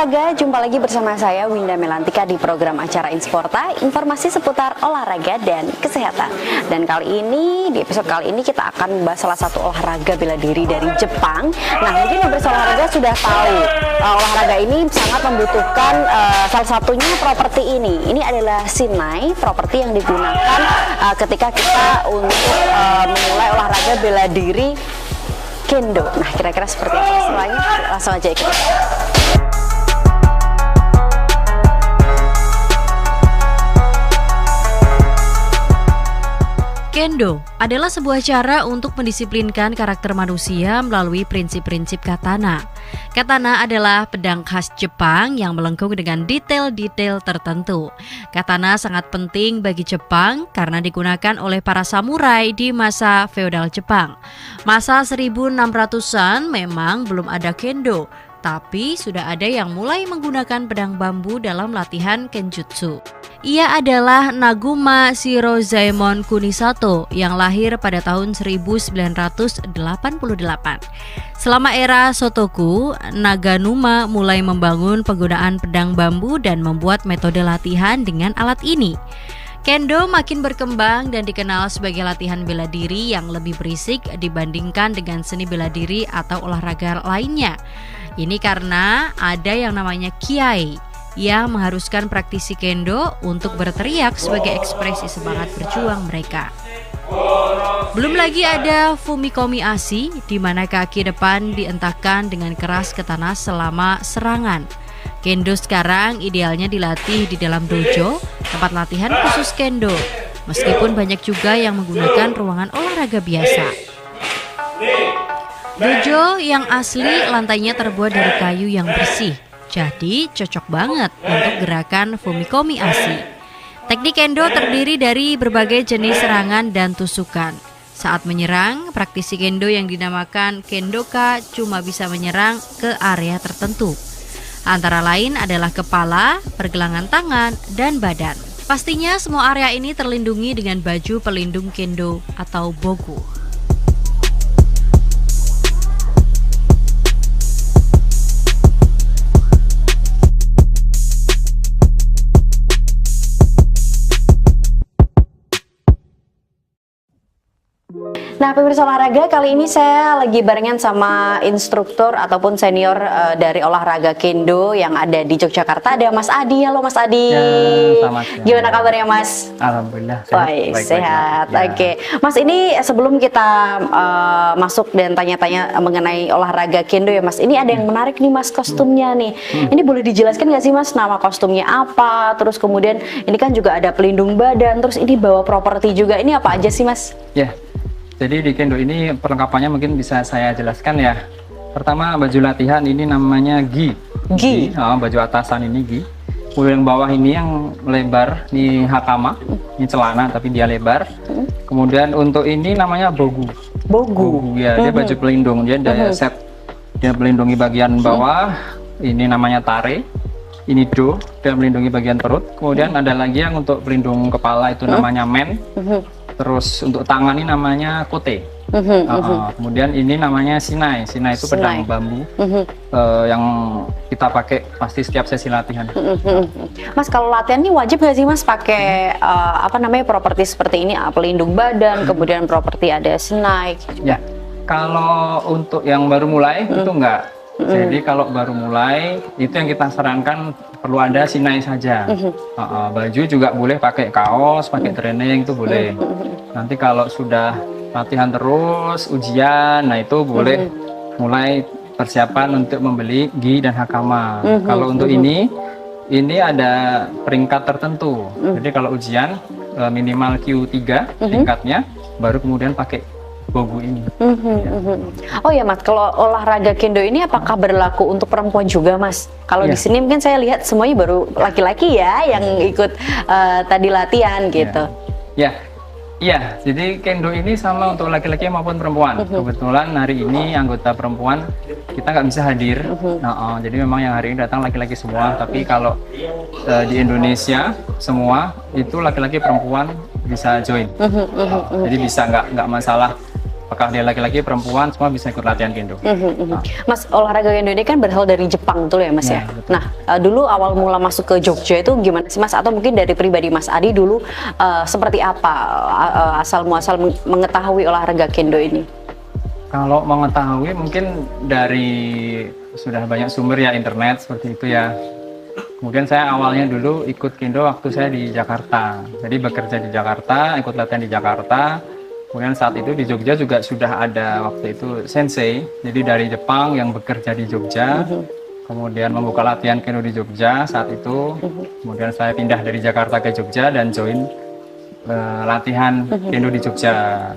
olahraga, jumpa lagi bersama saya Winda Melantika di program acara Insporta, informasi seputar olahraga dan kesehatan. Dan kali ini, di episode kali ini kita akan membahas salah satu olahraga bela diri dari Jepang. Nah, mungkin pemirsa olahraga sudah tahu, olahraga ini sangat membutuhkan salah satunya properti ini. Ini adalah Shinai, properti yang digunakan ketika kita untuk memulai olahraga bela diri Kendo. Nah, kira-kira seperti apa setelahnya? Langsung aja ikut. Kendo adalah sebuah cara untuk mendisiplinkan karakter manusia melalui prinsip-prinsip katana. Katana adalah pedang khas Jepang yang melengkung dengan detail-detail tertentu. Katana sangat penting bagi Jepang karena digunakan oleh para samurai di masa feodal Jepang. Masa 1600-an memang belum ada Kendo, tapi sudah ada yang mulai menggunakan pedang bambu dalam latihan kenjutsu. Ia adalah Naguma Shirozaemon Kunisato yang lahir pada tahun 1988. Selama era Shotoku, Naganuma mulai membangun penggunaan pedang bambu dan membuat metode latihan dengan alat ini. Kendo makin berkembang dan dikenal sebagai latihan bela diri yang lebih berisik dibandingkan dengan seni bela diri atau olahraga lainnya. Ini karena ada yang namanya kiai, yang mengharuskan praktisi Kendo untuk berteriak sebagai ekspresi semangat berjuang mereka. Belum lagi ada Fumikomi Ashi, di mana kaki depan dientakkan dengan keras ke tanah selama serangan. Kendo sekarang idealnya dilatih di dalam dojo, tempat latihan khusus Kendo, meskipun banyak juga yang menggunakan ruangan olahraga biasa. Dojo yang asli lantainya terbuat dari kayu yang bersih, jadi cocok banget untuk gerakan Fumikomi Ashi. Teknik Kendo terdiri dari berbagai jenis serangan dan tusukan. Saat menyerang, praktisi Kendo yang dinamakan Kendoka cuma bisa menyerang ke area tertentu. Antara lain adalah kepala, pergelangan tangan, dan badan. Pastinya semua area ini terlindungi dengan baju pelindung Kendo atau bogu. Nah, pemirsa olahraga, kali ini saya lagi barengan sama instruktur ataupun senior dari olahraga Kendo yang ada di Yogyakarta. Ada Mas Adi. Halo Mas Adi. Ya, selamat siang. Gimana kabarnya Mas? Alhamdulillah sehat. Baik, sehat. Ya. Oke. Mas, ini sebelum kita masuk dan tanya-tanya mengenai olahraga Kendo ya Mas, ini ada yang menarik nih Mas, kostumnya nih. Ini boleh dijelaskan nggak sih Mas, nama kostumnya apa? Terus kemudian ini kan juga ada pelindung badan, terus ini bawa properti juga. Ini apa aja sih Mas? Ya. Jadi di Kendo ini perlengkapannya mungkin bisa saya jelaskan ya. Pertama, baju latihan ini namanya gi. Gi. Baju atasan ini gi. Kemudian bawah ini yang lebar, ini hakama. Ini celana tapi dia lebar. Kemudian untuk ini namanya bogu. Bogu. Ya, dia baju pelindung. Dia ada set. Dia melindungi bagian bawah. Ini namanya tare. Ini do, dia melindungi bagian perut. Kemudian ada lagi yang untuk pelindung kepala itu namanya men. Terus untuk tangan ini namanya kote. Kemudian ini namanya Shinai. Shinai itu pedang bambu yang kita pakai pasti setiap sesi latihan. Mas, kalau latihan ini wajib nggak sih Mas pakai properti seperti ini, pelindung badan, kemudian properti ada Shinai? Ya, kalau untuk yang baru mulai itu enggak. Jadi kalau baru mulai itu yang kita sarankan perlu ada Shinai saja. Baju juga boleh pakai kaos, pakai training itu boleh. Nanti kalau sudah latihan terus, ujian, nah itu boleh mulai persiapan untuk membeli gi dan hakama. Kalau untuk ini ada peringkat tertentu. Jadi kalau ujian minimal Q3 tingkatnya, baru kemudian pakai bogu ini. Oh ya Mas, kalau olahraga Kendo ini apakah berlaku untuk perempuan juga Mas? Kalau di sini mungkin saya lihat semuanya baru laki-laki ya yang ikut tadi latihan gitu. Iya, jadi Kendo ini sama untuk laki-laki maupun perempuan. Kebetulan hari ini anggota perempuan kita nggak bisa hadir. Jadi memang yang hari ini datang laki-laki semua. Tapi kalau di Indonesia semua itu laki-laki perempuan bisa join. Jadi bisa nggak masalah apakah dia laki-laki, perempuan, semua bisa ikut latihan kendo. Mas, olahraga kendo ini kan berasal dari Jepang tuh ya Mas ya. Ya, betul. Nah, dulu awal mula masuk ke Jogja itu gimana sih Mas? Atau mungkin dari pribadi Mas Adi dulu seperti apa asal muasal mengetahui olahraga kendo ini? Kalau mengetahui mungkin dari sudah banyak sumber ya, internet seperti itu ya. Kemudian saya awalnya dulu ikut kendo waktu saya di Jakarta. Jadi bekerja di Jakarta, ikut latihan di Jakarta. Kemudian saat itu di Jogja juga sudah ada waktu itu sensei. Jadi dari Jepang yang bekerja di Jogja. Kemudian membuka latihan kendo di Jogja saat itu. Kemudian saya pindah dari Jakarta ke Jogja dan join latihan kendo di Jogja.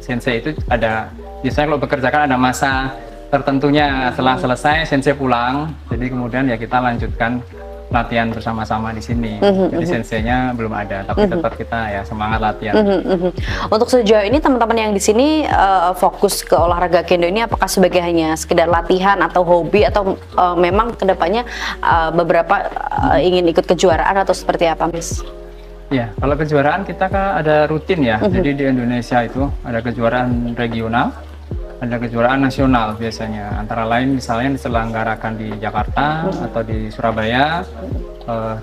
Sensei itu ada, biasanya kalau bekerja kan ada masa tertentunya, setelah selesai sensei pulang. Jadi kemudian ya kita lanjutkan latihan bersama-sama di sini. Jadi senseinya belum ada, tapi tetap kita ya semangat latihan. Untuk sejauh ini teman-teman yang di sini fokus ke olahraga kendo ini apakah sebagai hanya sekedar latihan atau hobi, atau memang kedepannya beberapa ingin ikut kejuaraan atau seperti apa, Mas? Ya, kalau kejuaraan kita kan ada rutin ya. Jadi di Indonesia itu ada kejuaraan regional, ada kejuaraan nasional biasanya. Antara lain misalnya diselenggarakan di Jakarta atau di Surabaya.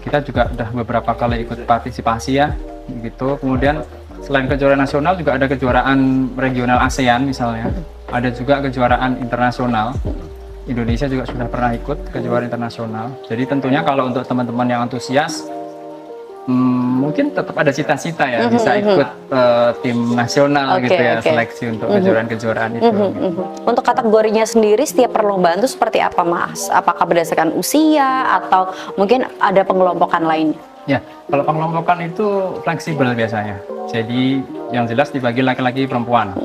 Kita juga udah beberapa kali ikut partisipasi ya, gitu. Kemudian selain kejuaraan nasional juga ada kejuaraan regional ASEAN misalnya. Ada juga kejuaraan internasional. Indonesia juga sudah pernah ikut kejuaraan internasional. Jadi tentunya kalau untuk teman-teman yang antusias, mungkin tetap ada cita-cita ya bisa ikut tim nasional gitu ya, seleksi untuk kejuaraan-kejuaraan itu. Untuk kategorinya sendiri setiap perlombaan itu seperti apa, Mas? Apakah berdasarkan usia atau mungkin ada pengelompokan lainnya? Ya, kalau pengelompokan itu fleksibel biasanya. Jadi yang jelas dibagi laki-laki perempuan.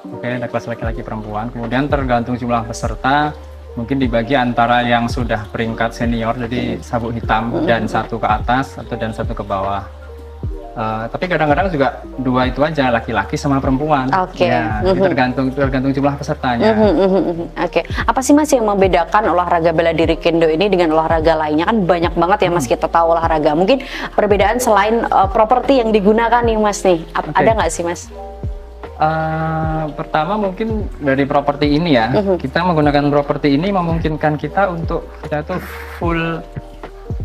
Oke, ada kelas laki-laki perempuan. Kemudian tergantung jumlah peserta, mungkin dibagi antara yang sudah peringkat senior, jadi sabuk hitam dan satu ke atas atau dan satu ke bawah. Tapi kadang-kadang juga dua itu aja, laki-laki sama perempuan. Ya, tergantung jumlah pesertanya. Apa sih Mas yang membedakan olahraga bela diri kendo ini dengan olahraga lainnya? Kan banyak banget ya Mas kita tahu olahraga. Mungkin perbedaan selain properti yang digunakan nih Mas nih, ada nggak sih Mas? Pertama mungkin dari properti ini ya, kita menggunakan properti ini memungkinkan kita untuk kita tuh full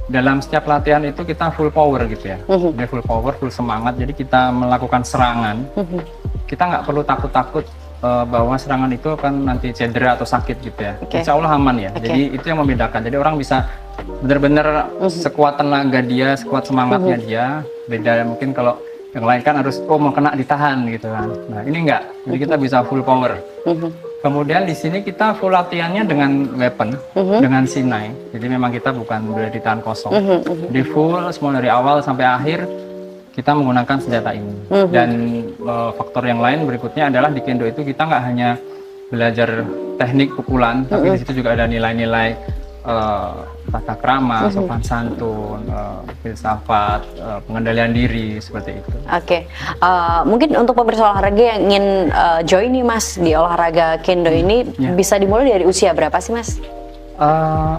dalam setiap latihan itu kita full power gitu ya. Jadi full power, full semangat. Jadi kita melakukan serangan, kita nggak perlu takut-takut bahwa serangan itu akan nanti cedera atau sakit gitu ya. Insya Allah aman ya. Jadi itu yang membedakan. Jadi orang bisa benar-benar sekuat tenaga dia, sekuat semangatnya dia. Beda mungkin kalau yang lain kan harus mau kena ditahan gitu kan. Nah ini enggak, jadi kita bisa full power. Kemudian di sini kita full latihannya dengan weapon, dengan sinai. Jadi memang kita bukan boleh ditahan kosong. Jadi full semua dari awal sampai akhir kita menggunakan senjata ini. Dan faktor yang lain berikutnya adalah di kendo itu kita nggak hanya belajar teknik pukulan, tapi di situ juga ada nilai-nilai tata krama, sopan santun, filsafat, pengendalian diri seperti itu. Mungkin untuk pemirsa olahraga yang ingin join nih Mas di olahraga kendo ini, bisa dimulai dari usia berapa sih Mas?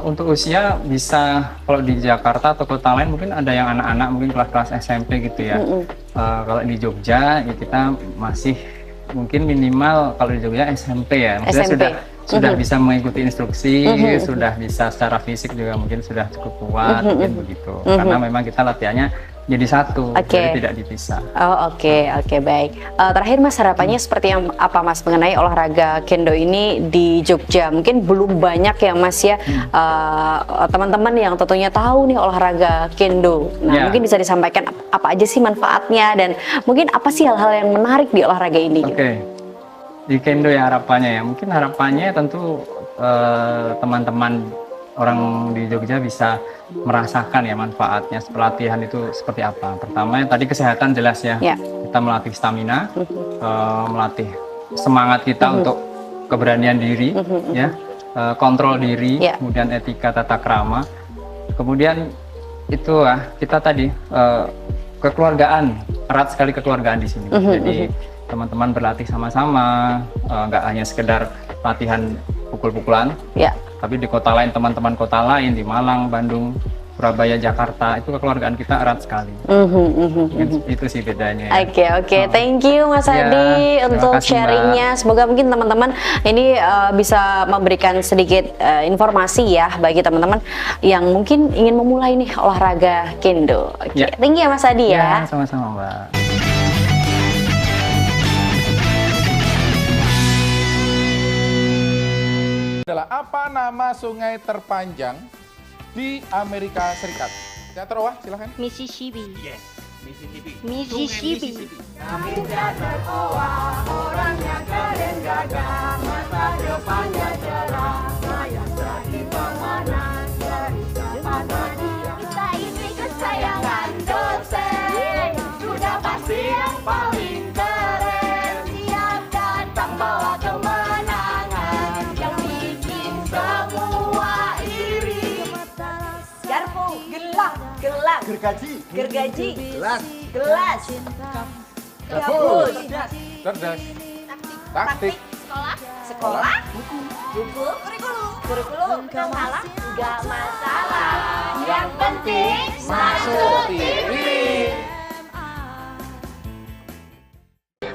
Untuk usia bisa, kalau di Jakarta atau kota lain mungkin ada yang anak-anak mungkin kelas-kelas SMP gitu ya. Kalau di Jogja ya kita masih mungkin minimal kalau di Jogja SMP ya, maksudnya sudah bisa mengikuti instruksi, sudah bisa secara fisik juga mungkin sudah cukup kuat, mungkin begitu. Karena memang kita latihannya jadi satu, jadi tidak dipisah. Baik. Terakhir Mas, harapannya seperti yang apa Mas mengenai olahraga kendo ini di Jogja? Mungkin belum banyak ya Mas ya teman-teman yang tentunya tahu nih olahraga kendo. Nah mungkin bisa disampaikan apa aja sih manfaatnya dan mungkin apa sih hal-hal yang menarik di olahraga ini? Di kendo ya harapannya ya, mungkin harapannya tentu teman-teman orang di Jogja bisa merasakan ya manfaatnya pelatihan itu seperti apa. Pertama tadi kesehatan jelas ya, kita melatih stamina, melatih semangat kita untuk keberanian diri, ya, kontrol diri, kemudian etika tata krama, kemudian itu kita tadi kekeluargaan, erat sekali kekeluargaan di sini. Jadi teman-teman berlatih sama-sama, nggak hanya sekedar latihan pukul-pukulan, tapi di kota lain, teman-teman kota lain di Malang, Bandung, Surabaya, Jakarta, itu kekeluargaan kita erat sekali. Itu sih bedanya. Oke. Thank you Mas Ya, Adi terima untuk kasih, sharingnya. Semoga mungkin teman-teman ini bisa memberikan sedikit informasi ya bagi teman-teman yang mungkin ingin memulai nih olahraga kendo. Oke, Ya. thank you ya Mas Adi ya. Ya, sama-sama Mbak. Adalah apa nama sungai terpanjang di Amerika Serikat? Teater Wah, silahkan. Mississippi. Yes, Mississippi. Mississippi. Kita ini kesayangan dosen, sudah pasti yang paling keren. Siap datang bawa kemenangan yang bikin semua iri. Garpu, gelang, gergaji, gelas, gabus, Cerdas. Taktik. sekolah, buku, kurikulum, nggak masalah. Yang penting masuk TV.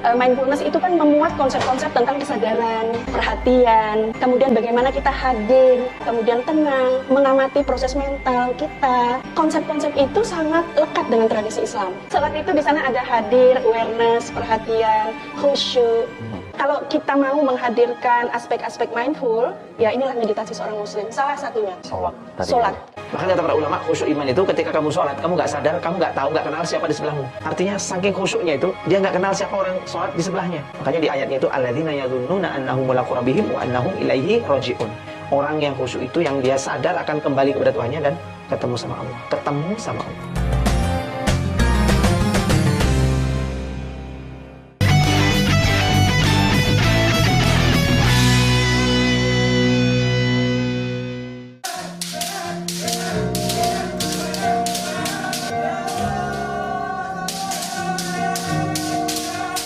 Mindfulness itu kan memuat konsep-konsep tentang kesadaran, perhatian, kemudian bagaimana kita hadir, kemudian tenang, mengamati proses mental kita. Konsep-konsep itu sangat lekat dengan tradisi Islam. Saat itu di sana ada hadir, awareness, perhatian, khusyuk. Kalau kita mau menghadirkan aspek-aspek mindful, ya inilah meditasi seorang muslim. Salah satunya. Sholat. Bahkan kata para ulama, khusyuk iman itu ketika kamu sholat, kamu nggak sadar, kamu nggak tahu, nggak kenal siapa di sebelahmu. Artinya saking khusyuknya itu, dia nggak kenal siapa orang sholat di sebelahnya. Makanya di ayatnya itu, alladzina yadhunnuna annahum mulaqu rabbihim wa annahum ilaihi raji'un. Orang yang khusyuk itu yang dia sadar akan kembali kepada Tuhannya dan ketemu sama Allah. Ketemu sama Allah.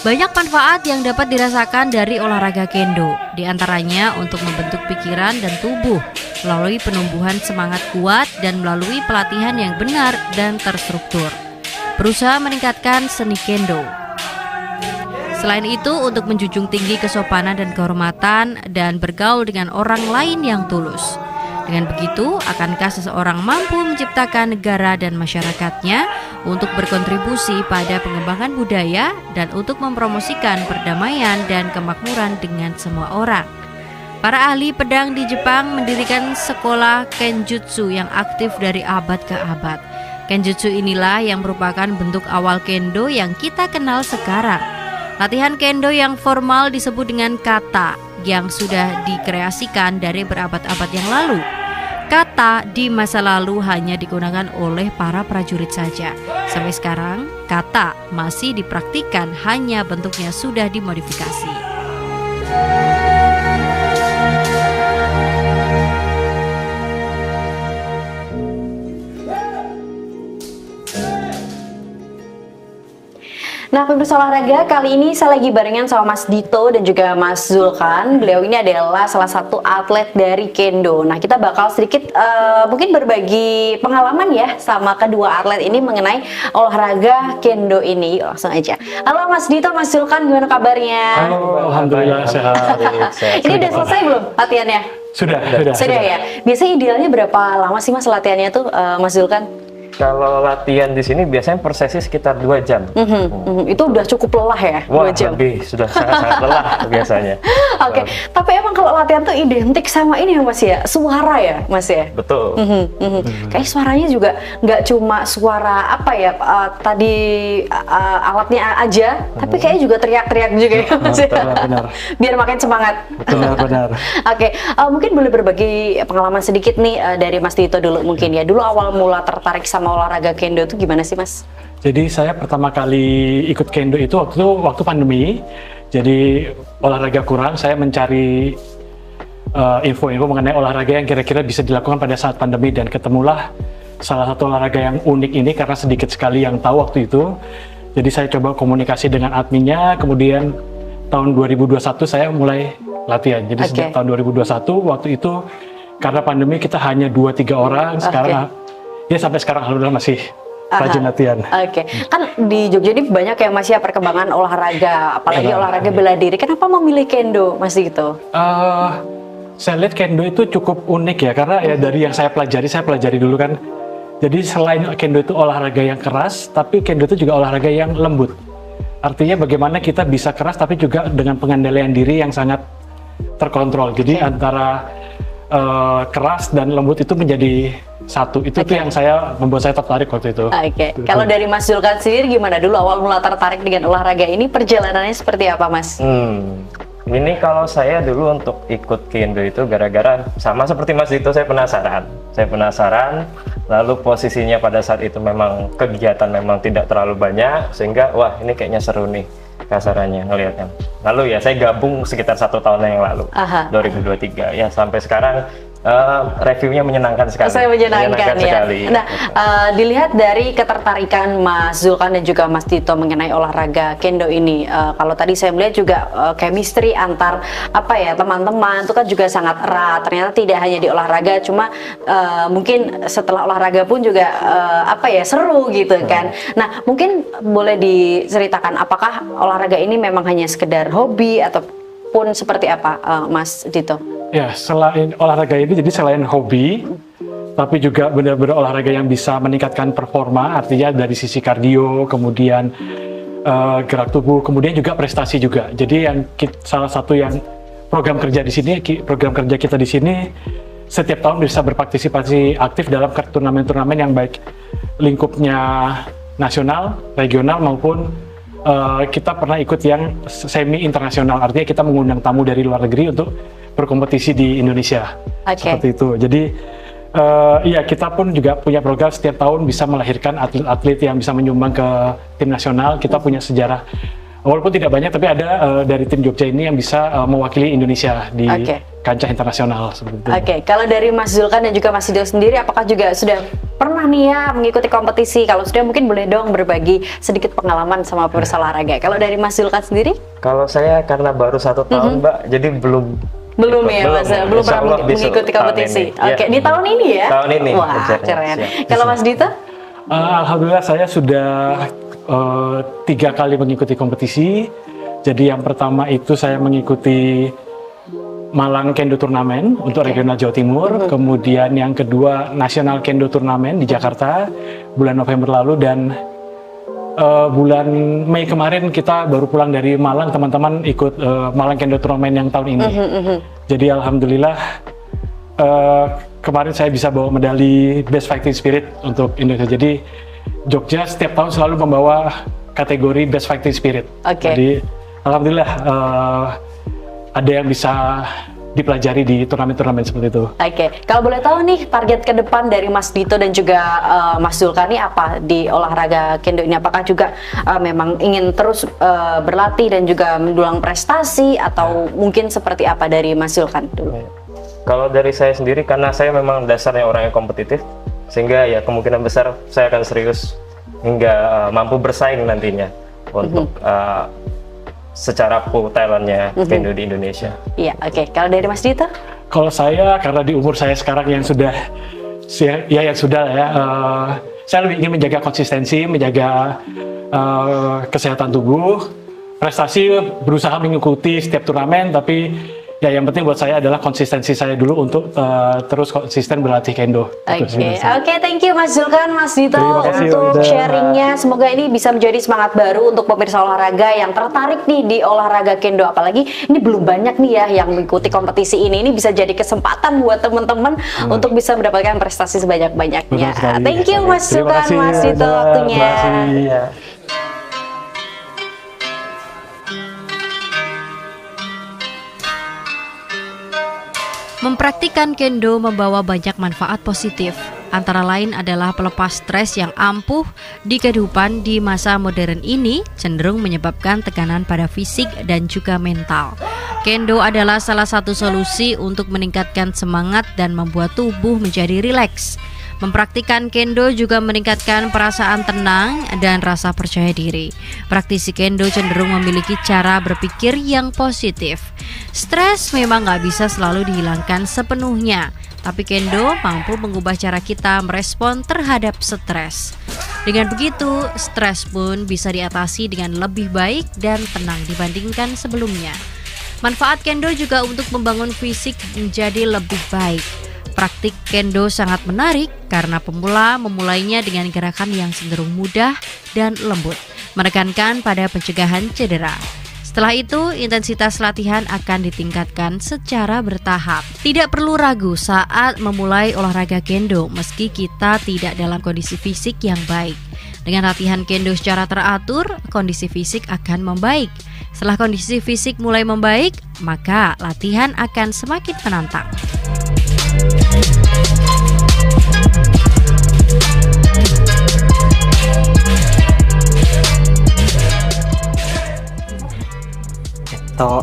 Banyak manfaat yang dapat dirasakan dari olahraga kendo, diantaranya untuk membentuk pikiran dan tubuh, melalui penumbuhan semangat kuat dan melalui pelatihan yang benar dan terstruktur. Berusaha meningkatkan seni kendo. Selain itu, untuk menjunjung tinggi kesopanan dan kehormatan dan bergaul dengan orang lain yang tulus. Dengan begitu, akankah seseorang mampu menciptakan negara dan masyarakatnya untuk berkontribusi pada pengembangan budaya dan untuk mempromosikan perdamaian dan kemakmuran dengan semua orang? Para ahli pedang di Jepang mendirikan sekolah Kenjutsu yang aktif dari abad ke abad. Kenjutsu inilah yang merupakan bentuk awal kendo yang kita kenal sekarang. Latihan kendo yang formal disebut dengan kata, yang sudah dikreasikan dari berabad-abad yang lalu. Kata di masa lalu hanya digunakan oleh para prajurit saja. Sampai sekarang, kata masih dipraktikkan, hanya bentuknya sudah dimodifikasi. Nah, pemirsa olahraga, kali ini saya lagi barengan sama Mas Dito dan juga Mas Zulkan. Beliau ini adalah salah satu atlet dari kendo. Nah, kita bakal sedikit mungkin berbagi pengalaman ya sama kedua atlet ini mengenai olahraga kendo ini. Yuk, langsung aja. Halo Mas Dito, Mas Zulkan, gimana kabarnya? Halo, alhamdulillah sehat. Ini udah selesai belum latihannya? Sudah ya. Biasanya idealnya berapa lama sih Mas latihannya tuh, Mas Zulkan? Kalau latihan di sini biasanya per sesi sekitar 2 jam. Itu udah cukup lelah ya, 2 jam? Lebih, sudah sangat-sangat lelah biasanya. Oke, tapi emang kalau latihan tuh identik sama ini ya Mas ya, suara ya Mas ya? Betul. Kayak suaranya juga nggak cuma suara apa ya, tadi alatnya aja, tapi kayaknya juga teriak-teriak juga ya Mas ya? Benar. Biar makin semangat. Benar. Oke, mungkin boleh berbagi pengalaman sedikit nih dari Mas Dito dulu mungkin ya. Dulu awal mula tertarik sama olahraga kendo itu gimana sih Mas? Jadi saya pertama kali ikut kendo itu waktu pandemi. Jadi olahraga kurang, saya mencari info-info mengenai olahraga yang kira-kira bisa dilakukan pada saat pandemi, dan ketemulah salah satu olahraga yang unik ini karena sedikit sekali yang tahu waktu itu. Jadi saya coba komunikasi dengan adminnya, kemudian tahun 2021 saya mulai latihan. Jadi sejak tahun 2021 waktu itu karena pandemi kita hanya 2-3 orang, sekarang ya sampai sekarang alhamdulillah masih rajin latihan. Oke, kan di Jogja ini banyak ya Mas ya perkembangan olahraga, apalagi olahraga bela diri. Kenapa memilih kendo Mas Dito? Saya lihat kendo itu cukup unik ya, karena ya dari yang saya pelajari dulu kan. Jadi selain kendo itu olahraga yang keras, tapi kendo itu juga olahraga yang lembut. Artinya bagaimana kita bisa keras tapi juga dengan pengendalian diri yang sangat terkontrol. Jadi antara keras dan lembut itu menjadi satu. Itu tuh yang membuat saya tertarik waktu itu. Kalau dari Mas Zulkan sendiri gimana dulu awal mula tertarik dengan olahraga ini, perjalanannya seperti apa Mas? Ini kalau saya dulu untuk ikut kendo itu gara-gara sama seperti Mas Dito, saya penasaran. Lalu posisinya pada saat itu memang kegiatan memang tidak terlalu banyak, sehingga wah ini kayaknya seru nih kasarannya ngelihatnya. Lalu ya saya gabung sekitar 1 tahun yang lalu, 2023 ya, sampai sekarang reviewnya menyenangkan sekali. Saya menyenangkan ya. Sekali. Nah, dilihat dari ketertarikan Mas Zulkan dan juga Mas Dito mengenai olahraga kendo ini, kalau tadi saya melihat juga chemistry antar teman-teman itu kan juga sangat erat. Ternyata tidak hanya di olahraga, cuma mungkin setelah olahraga pun juga seru gitu kan. Nah, mungkin boleh diceritakan apakah olahraga ini memang hanya sekedar hobi ataupun seperti apa, Mas Dito? Ya, selain olahraga ini, jadi selain hobi, tapi juga benar-benar olahraga yang bisa meningkatkan performa, artinya dari sisi kardio, kemudian gerak tubuh, kemudian juga prestasi juga. Jadi salah satu yang program kerja kita di sini, setiap tahun bisa berpartisipasi aktif dalam turnamen-turnamen yang baik lingkupnya nasional, regional maupun kita pernah ikut yang semi internasional, artinya kita mengundang tamu dari luar negeri untuk berkompetisi di Indonesia. Seperti itu. Jadi kita pun juga punya program setiap tahun bisa melahirkan atlet-atlet yang bisa menyumbang ke tim nasional. Kita punya sejarah, walaupun tidak banyak, tapi ada dari tim Jogja ini yang bisa mewakili Indonesia di kancah internasional seperti itu. Kalau dari Mas Zulkan dan juga Mas Dito sendiri, apakah juga sudah pernah nih ya mengikuti kompetisi? Kalau sudah, mungkin boleh dong berbagi sedikit pengalaman sama pemirsa olahraga. Kalau dari Mas Zulkan sendiri? Kalau saya karena baru 1 tahun Mbak, jadi belum pernah mengikuti kompetisi. Di tahun ini ya? Tahun ini. Wah, keren. Kalau Mas Dito? Alhamdulillah saya sudah 3 kali mengikuti kompetisi. Jadi yang pertama itu saya mengikuti Malang Kendo Turnamen untuk regional Jawa Timur. Kemudian yang kedua Nasional Kendo Turnamen di Jakarta bulan November lalu, dan bulan Mei kemarin kita baru pulang dari Malang, teman-teman ikut Malang Kendo Turnamen yang tahun ini. Jadi alhamdulillah kemarin saya bisa bawa medali Best Fighting Spirit untuk Indonesia. Jadi Jogja setiap tahun selalu membawa kategori Best Fighting Spirit. Jadi alhamdulillah ada yang bisa dipelajari di turnamen-turnamen seperti itu. Kalau boleh tahu nih target ke depan dari Mas Dito dan juga Mas Zulkan ini apa di olahraga kendo ini? Apakah juga memang ingin terus berlatih dan juga mendulang prestasi, atau mungkin seperti apa dari Mas Zulkan dulu? Kalau dari saya sendiri, karena saya memang dasarnya orang yang kompetitif, sehingga ya kemungkinan besar saya akan serius hingga mampu bersaing nantinya untuk secara full talentnya kendo di Indonesia. Kalau dari Mas Dito? Kalau saya, karena di umur saya sekarang yang sudah saya lebih ingin menjaga konsistensi, menjaga kesehatan tubuh, prestasi, berusaha mengikuti setiap turnamen, tapi ya yang penting buat saya adalah konsistensi saya dulu untuk terus konsisten berlatih kendo. Thank you Mas Zulkan, Mas Dito untuk sharingnya. Semoga ini bisa menjadi semangat baru untuk pemirsa olahraga yang tertarik nih di olahraga kendo. Apalagi ini belum banyak nih ya yang mengikuti kompetisi ini. Ini bisa jadi kesempatan buat teman-teman untuk bisa mendapatkan prestasi sebanyak-banyaknya. Thank you Mas Zulkan, Mas Dito waktunya. Mempraktikkan kendo membawa banyak manfaat positif. Antara lain adalah pelepas stres yang ampuh di kehidupan di masa modern ini cenderung menyebabkan tekanan pada fisik dan juga mental. Kendo adalah salah satu solusi untuk meningkatkan semangat dan membuat tubuh menjadi rileks. Mempraktikkan kendo juga meningkatkan perasaan tenang dan rasa percaya diri. Praktisi kendo cenderung memiliki cara berpikir yang positif. Stres memang nggak bisa selalu dihilangkan sepenuhnya. tapi kendo mampu mengubah cara kita merespon terhadap stres. Dengan begitu, stres pun bisa diatasi dengan lebih baik dan tenang dibandingkan sebelumnya. Manfaat kendo juga untuk membangun fisik menjadi lebih baik. Praktik kendo sangat menarik karena pemula memulainya dengan gerakan yang cenderung mudah dan lembut, menekankan pada pencegahan cedera. Setelah itu, intensitas latihan akan ditingkatkan secara bertahap. Tidak perlu ragu saat memulai olahraga kendo meski kita tidak dalam kondisi fisik yang baik. Dengan latihan kendo secara teratur, kondisi fisik akan membaik. Setelah kondisi fisik mulai membaik, maka latihan akan semakin menantang.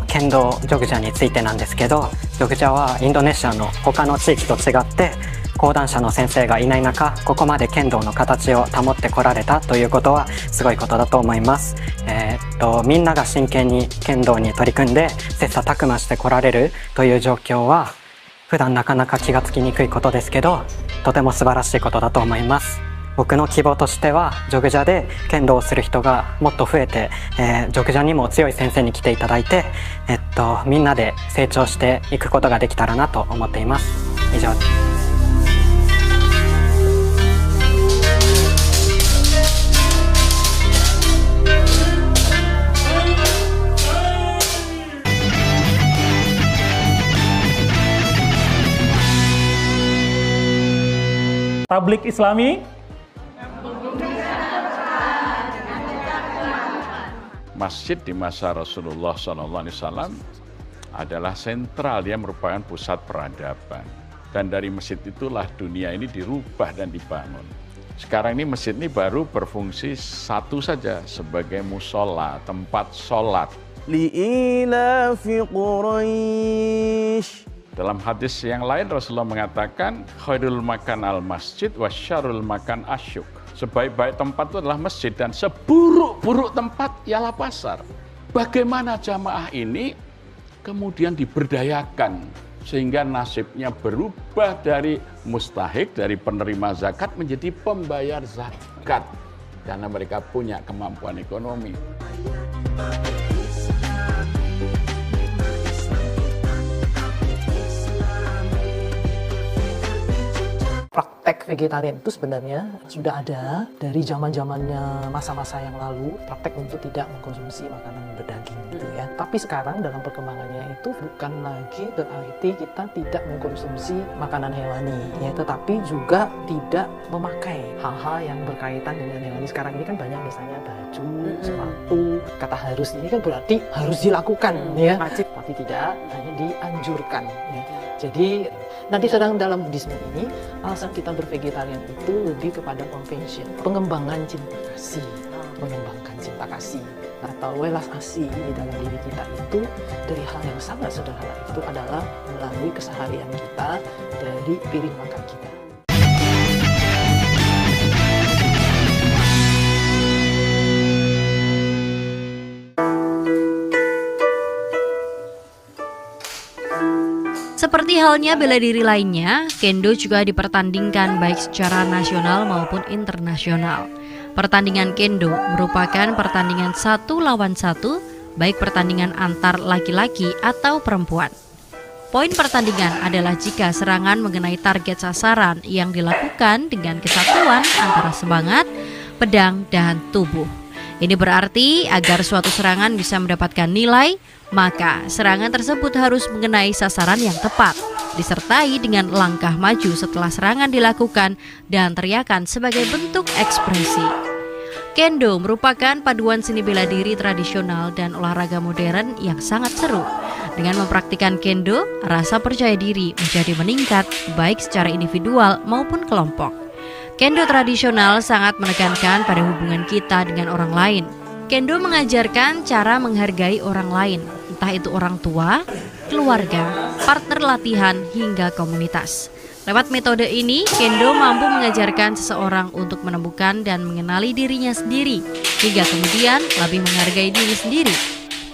剣道ジョグジャについてなんですけど、ジョグジャはインドネシアの他の地域と違って講談社の先生がいない中、ここまで剣道の形を保ってこられたということはすごいことだと思います。みんなが真剣に剣道に取り組んで切磋琢磨してこられるという状況は普段なかなか気がつきにくいことですけど、とても素晴らしいことだと思います。僕の希望としてはジョグジャで剣道をする人がもっと増えて、ジョグジャにも強い先生に来ていただいて、みんなで成長していくことができたらなと思っています。以上です。Tablik Islami Masjid di masa Rasulullah SAW adalah sentral, dia merupakan pusat peradaban. Dan dari masjid itulah dunia ini dirubah dan dibangun. Sekarang ini masjid ini baru berfungsi satu saja sebagai musola, tempat sholat. Li'ilafi Quraisy. Dalam hadis yang lain Rasulullah mengatakan khairul makan al masjid wa syarrul makan asyuk. Sebaik-baik tempat itu adalah masjid dan seburuk-buruk tempat ialah pasar. Bagaimana jamaah ini kemudian diberdayakan sehingga nasibnya berubah dari mustahik, dari penerima zakat menjadi pembayar zakat karena mereka punya kemampuan ekonomi. Praktek vegetarian itu sebenarnya sudah ada dari zaman-zamannya masa-masa yang lalu, praktek untuk tidak mengkonsumsi makanan berdaging gitu ya. Tapi sekarang dalam perkembangannya itu bukan lagi berarti kita tidak mengkonsumsi makanan hewani ya, tetapi juga tidak memakai hal-hal yang berkaitan dengan hewani. Sekarang ini kan banyak misalnya baju, sepatu, kata harus ini kan berarti harus dilakukan ya, tapi tidak, hanya dianjurkan ya. Jadi nanti sedang dalam Buddhisme ini alasan kita bervegetarian itu lebih kepada convention, pengembangan cinta kasih, mengembangkan cinta kasih atau welas asih di dalam diri kita itu dari hal yang sangat sederhana itu adalah melalui keseharian kita dari piring makan kita. Seperti halnya bela diri lainnya, kendo juga dipertandingkan baik secara nasional maupun internasional. Pertandingan kendo merupakan pertandingan 1 lawan 1, baik pertandingan antar laki-laki atau perempuan. Poin pertandingan adalah jika serangan mengenai target sasaran yang dilakukan dengan kesatuan antara semangat, pedang, dan tubuh. Ini berarti agar suatu serangan bisa mendapatkan nilai, maka serangan tersebut harus mengenai sasaran yang tepat, disertai dengan langkah maju setelah serangan dilakukan dan teriakan sebagai bentuk ekspresi. Kendo merupakan paduan seni bela diri tradisional dan olahraga modern yang sangat seru. Dengan mempraktikkan kendo, rasa percaya diri menjadi meningkat baik secara individual maupun kelompok. Kendo tradisional sangat menekankan pada hubungan kita dengan orang lain. Kendo mengajarkan cara menghargai orang lain, entah itu orang tua, keluarga, partner latihan, hingga komunitas. Lewat metode ini, kendo mampu mengajarkan seseorang untuk menemukan dan mengenali dirinya sendiri, hingga kemudian lebih menghargai diri sendiri.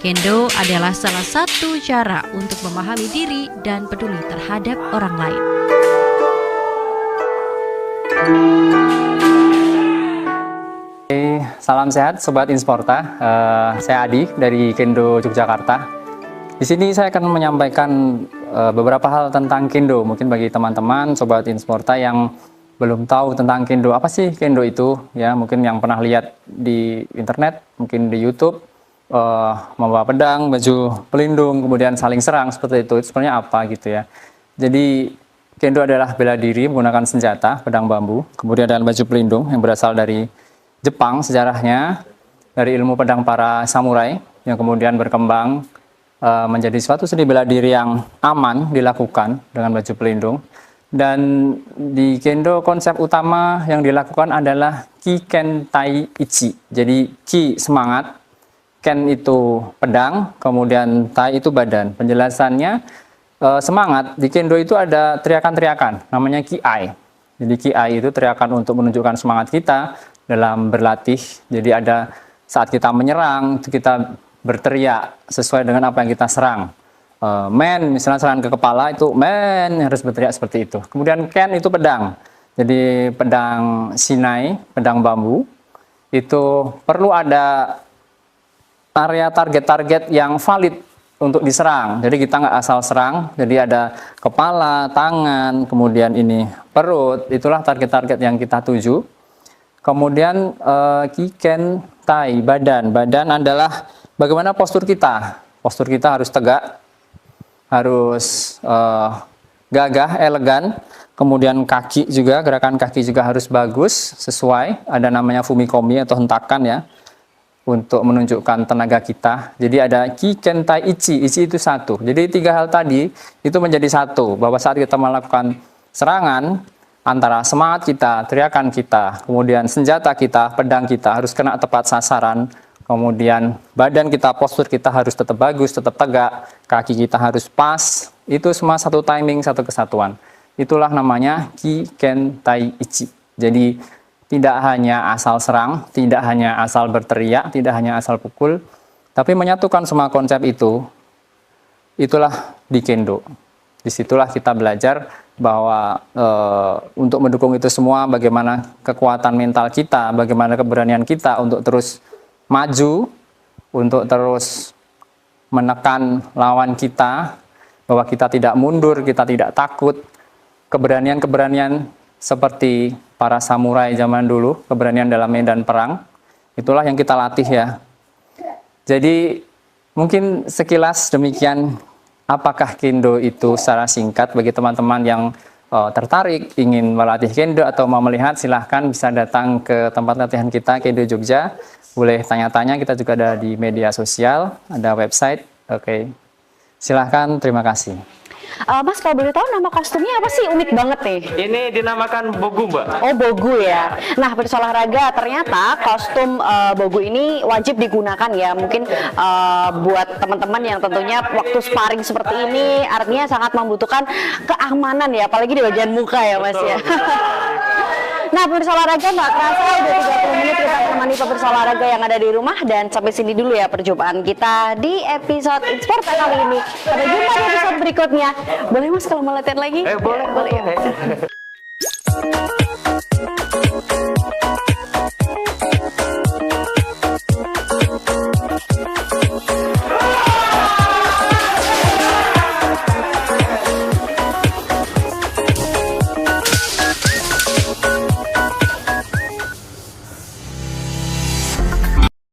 Kendo adalah salah satu cara untuk memahami diri dan peduli terhadap orang lain. Salam sehat Sobat Insporta, saya Adi dari Kendo Yogyakarta. Di sini saya akan menyampaikan beberapa hal tentang Kendo, mungkin bagi teman-teman Sobat Insporta yang belum tahu tentang Kendo. Apa sih Kendo itu? Ya, mungkin yang pernah lihat di internet, mungkin di YouTube, membawa pedang, baju pelindung, kemudian saling serang seperti itu. Sebenarnya apa gitu ya? Jadi Kendo adalah bela diri menggunakan senjata, pedang bambu, kemudian ada baju pelindung yang berasal dari Jepang sejarahnya, dari ilmu pedang para samurai yang kemudian berkembang menjadi suatu seni bela diri yang aman dilakukan dengan baju pelindung. Dan di Kendo konsep utama yang dilakukan adalah Ki Ken Tai Ichi. Jadi Ki semangat, Ken itu pedang, kemudian Tai itu badan. Penjelasannya semangat di Kendo itu ada teriakan-teriakan namanya Ki Ai. Jadi Ki Ai itu teriakan untuk menunjukkan semangat kita dalam berlatih. Jadi ada saat kita menyerang itu kita berteriak sesuai dengan apa yang kita serang. Men, misalnya serangan ke kepala itu men, harus berteriak seperti itu. Kemudian Ken itu pedang. Jadi pedang shinai, pedang bambu, itu perlu ada area target-target yang valid untuk diserang. Jadi kita nggak asal serang. Jadi ada kepala, tangan, kemudian ini perut. Itulah target-target yang kita tuju. Kemudian Ki Ken Tai, badan. Badan adalah bagaimana postur kita. Postur kita harus tegak, harus gagah, elegan. Kemudian kaki juga, gerakan kaki juga harus bagus, sesuai. Ada namanya fumikomi atau hentakan ya, untuk menunjukkan tenaga kita. Jadi ada Ki Ken Tai Ichi. Ichi itu satu. Jadi tiga hal tadi itu menjadi satu. Bahwa saat kita melakukan serangan, antara semangat kita, teriakan kita, kemudian senjata kita, pedang kita harus kena tepat sasaran, kemudian badan kita, postur kita harus tetap bagus, tetap tegak, kaki kita harus pas, itu semua satu timing, satu kesatuan. Itulah namanya Ki Ken Tai Ichi. Jadi tidak hanya asal serang, tidak hanya asal berteriak, tidak hanya asal pukul, tapi menyatukan semua konsep itu, itulah di Kendo. Disitulah kita belajar bahwa untuk mendukung itu semua, bagaimana kekuatan mental kita, bagaimana keberanian kita untuk terus maju, untuk terus menekan lawan kita, bahwa kita tidak mundur, kita tidak takut. Keberanian-keberanian seperti para samurai zaman dulu, keberanian dalam medan perang, itulah yang kita latih ya. Jadi mungkin sekilas demikian. Apakah Kendo itu secara singkat bagi teman-teman yang tertarik ingin melatih Kendo atau mau melihat, silahkan bisa datang ke tempat latihan kita Kendo Jogja. Boleh tanya-tanya, kita juga ada di media sosial, ada website. Oke, silahkan, terima kasih. Mas, kalau boleh tahu nama kostumnya apa sih? Unik banget nih. Ini dinamakan Bogu, Mbak. Oh, Bogu ya. Nah, pemirsa olahraga, ternyata kostum Bogu ini wajib digunakan ya. Mungkin buat teman-teman yang tentunya waktu sparring seperti ini artinya sangat membutuhkan keamanan ya, apalagi di bagian muka ya, Mas ya. Nah, pemirsa olahraga, nggak kerasa udah 30 menit kita menemani pemirsa olahraga yang ada di rumah, dan sampai sini dulu ya perjumpaan kita di episode Insporta kali ini. Sampai jumpa di episode berikutnya. Boleh Mas kalau mau latihan lagi? Boleh.